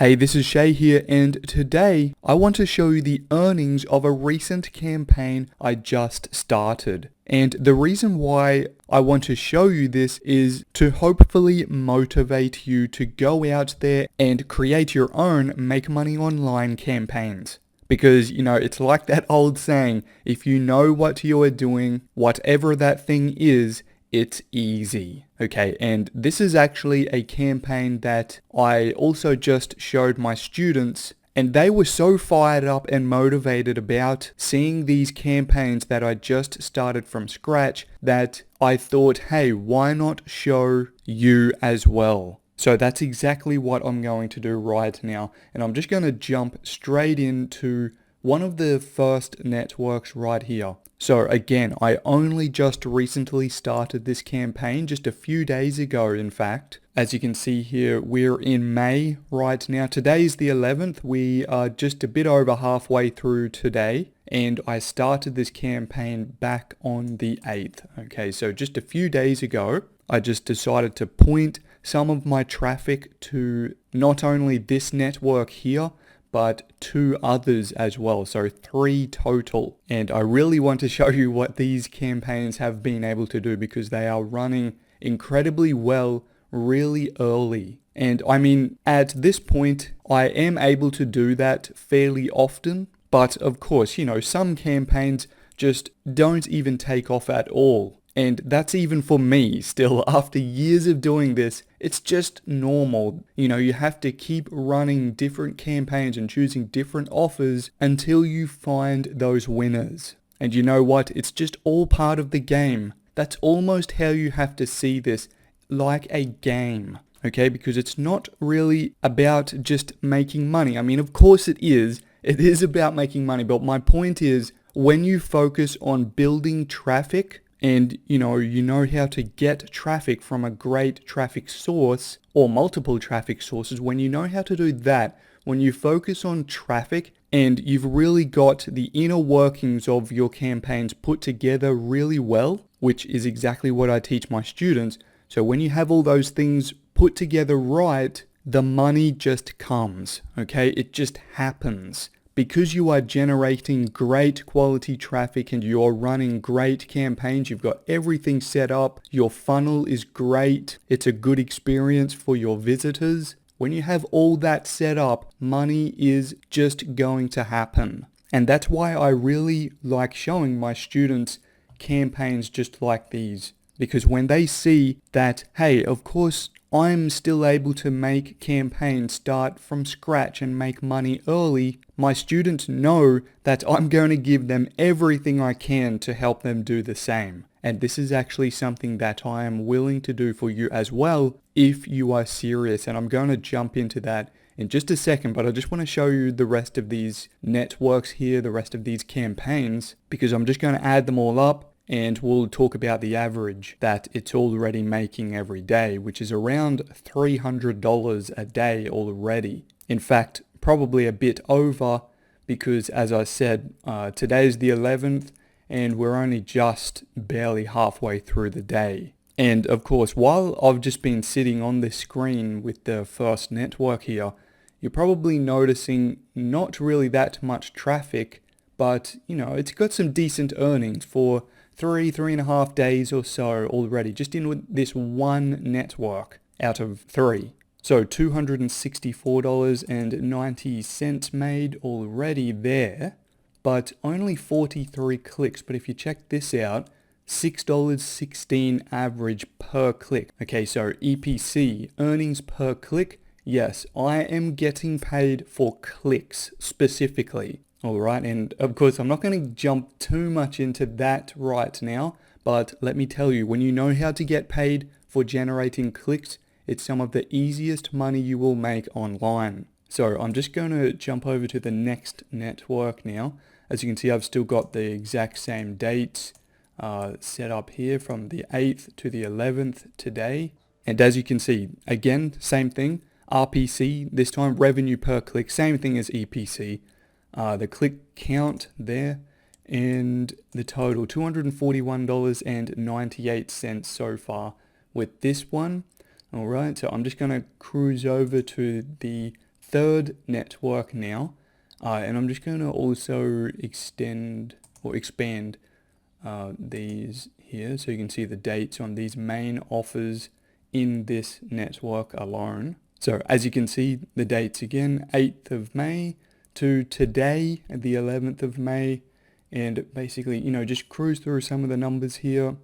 Hey, this is Shay here, and today I want to show you the earnings of a recent campaign I just started. And the reason why I want to show you this is to hopefully motivate you to go out there and create your own make money online campaigns. Because, it's like that old saying, if you know what you are doing, whatever that thing is, it's easy. Okay, and this is actually a campaign that I also just showed my students, and they were so fired up and motivated about seeing these campaigns that I just started from scratch that I thought, hey, why not show you as well? So that's exactly what I'm going to do right now, and I'm just going to jump straight into one of the first networks right here. So again, I only just recently started this campaign, just a few days ago in fact. As you can see here, we're in May right now. Today's the 11th. We are just a bit over halfway through today. And I started this campaign back on the 8th. Okay, so just a few days ago, I just decided to point some of my traffic to not only this network here, but 2 others as well, so 3 total. And I really want to show you what these campaigns have been able to do because they are running incredibly well really early. And I mean, at this point, I am able to do that fairly often, but of course, some campaigns just don't even take off at all. And that's even for me still, after years of doing this, it's just normal. You have to keep running different campaigns and choosing different offers until you find those winners. And you know what? It's just all part of the game. That's almost how you have to see this, like a game. Okay, because it's not really about just making money. I mean, of course it is. It is about making money. But my point is, when you focus on building traffic, and you know how to get traffic from a great traffic source or multiple traffic sources, when you know how to do that, when you focus on traffic and you've really got the inner workings of your campaigns put together really well, which is exactly what I teach my students. So when you have all those things put together right, the money just comes, okay? It just happens. Because you are generating great quality traffic and you're running great campaigns, you've got everything set up, your funnel is great, it's a good experience for your visitors. When you have all that set up, money is just going to happen. And that's why I really like showing my students campaigns just like these. Because when they see that, hey, of course, I'm still able to make campaigns start from scratch and make money early, my students know that I'm going to give them everything I can to help them do the same. And this is actually something that I am willing to do for you as well if you are serious. And I'm going to jump into that in just a second, but I just want to show you the rest of these networks here, the rest of these campaigns, because I'm just going to add them all up. And we'll talk about the average that it's already making every day, which is around $300 a day already. In fact, probably a bit over because, as I said, today's the 11th and we're only just barely halfway through the day. And of course, while I've just been sitting on this screen with the first network here, you're probably noticing not really that much traffic, but it's got some decent earnings for 3.5 days or so already, just in this one network out of 3. So $264.90 made already there, but only 43 clicks. But if you check this out, $6.16 average per click. Okay, so EPC, earnings per click. Yes, I am getting paid for clicks specifically. Alright, and of course I'm not going to jump too much into that right now, but let me tell you, when you know how to get paid for generating clicks, it's some of the easiest money you will make online. So I'm just going to jump over to the next network now. As you can see, I've still got the exact same dates set up here from the 8th to the 11th today. And as you can see, again, same thing, RPC, this time revenue per click, same thing as EPC. The click count there and the total $241.98 so far with this one. Alright, so I'm just going to cruise over to the third network now. And I'm just going to also extend or expand these here so you can see the dates on these main offers in this network alone. So as you can see, the dates again, 8th of May to today, the 11th of May, and basically, just cruise through some of the numbers here.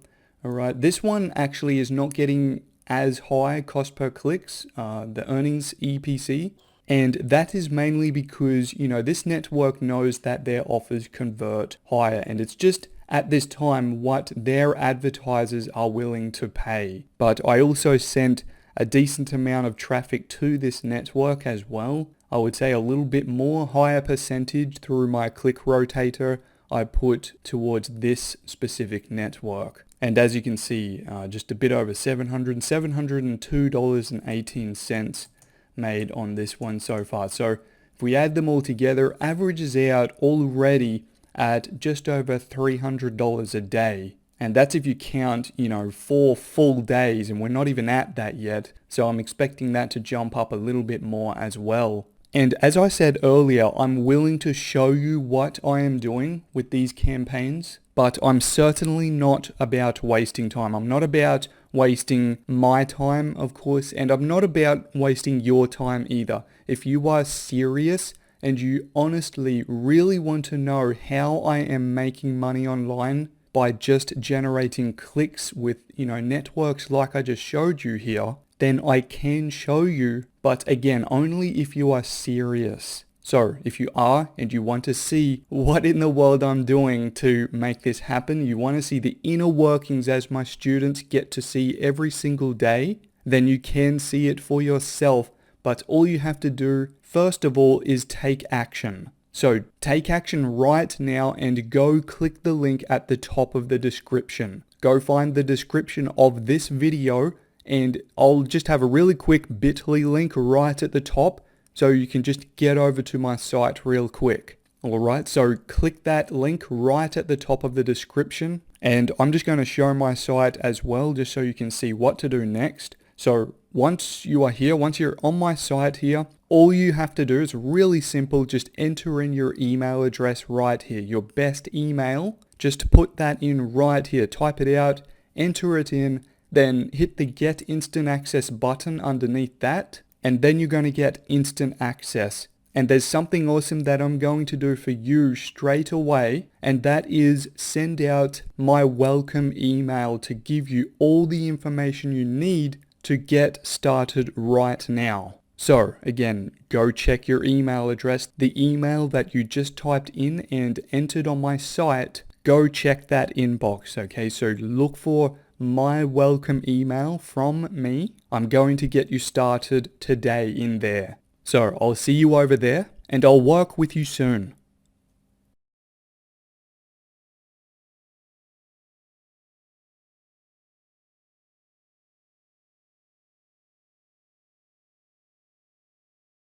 All right, this one actually is not getting as high cost per clicks, the earnings EPC, and that is mainly because, this network knows that their offers convert higher, and it's just at this time what their advertisers are willing to pay. But I also sent a decent amount of traffic to this network as well. I would say a little bit more, higher percentage through my click rotator I put towards this specific network. And as you can see, just a bit over $702.18 made on this one so far. So if we add them all together, averages out already at just over $300 a day. And that's if you count, 4 full days, and we're not even at that yet. So I'm expecting that to jump up a little bit more as well. And as I said earlier, I'm willing to show you what I am doing with these campaigns, but I'm certainly not about wasting time. I'm not about wasting my time, of course, and I'm not about wasting your time either. If you are serious and you honestly really want to know how I am making money online by just generating clicks with, networks like I just showed you here, then I can show you, but again, only if you are serious. So if you are and you want to see what in the world I'm doing to make this happen, you want to see the inner workings as my students get to see every single day, then you can see it for yourself. But all you have to do, first of all, is take action. So take action right now and go click the link at the top of the description. Go find the description of this video, and I'll just have a really quick bit.ly link right at the top so you can just get over to my site real quick. Alright, so click that link right at the top of the description, and I'm just going to show my site as well just so you can see what to do next. So once you are here, once you're on my site here, all you have to do is really simple, just enter in your email address right here, your best email. Just put that in right here, type it out, enter it in, then hit the Get Instant Access button underneath that, and then you're going to get instant access. And there's something awesome that I'm going to do for you straight away, and that is send out my welcome email to give you all the information you need to get started right now. So again, go check your email address, the email that you just typed in and entered on my site. Go check that inbox, okay? So look for my welcome email from me. I'm going to get you started today in there. So I'll see you over there, and I'll work with you soon.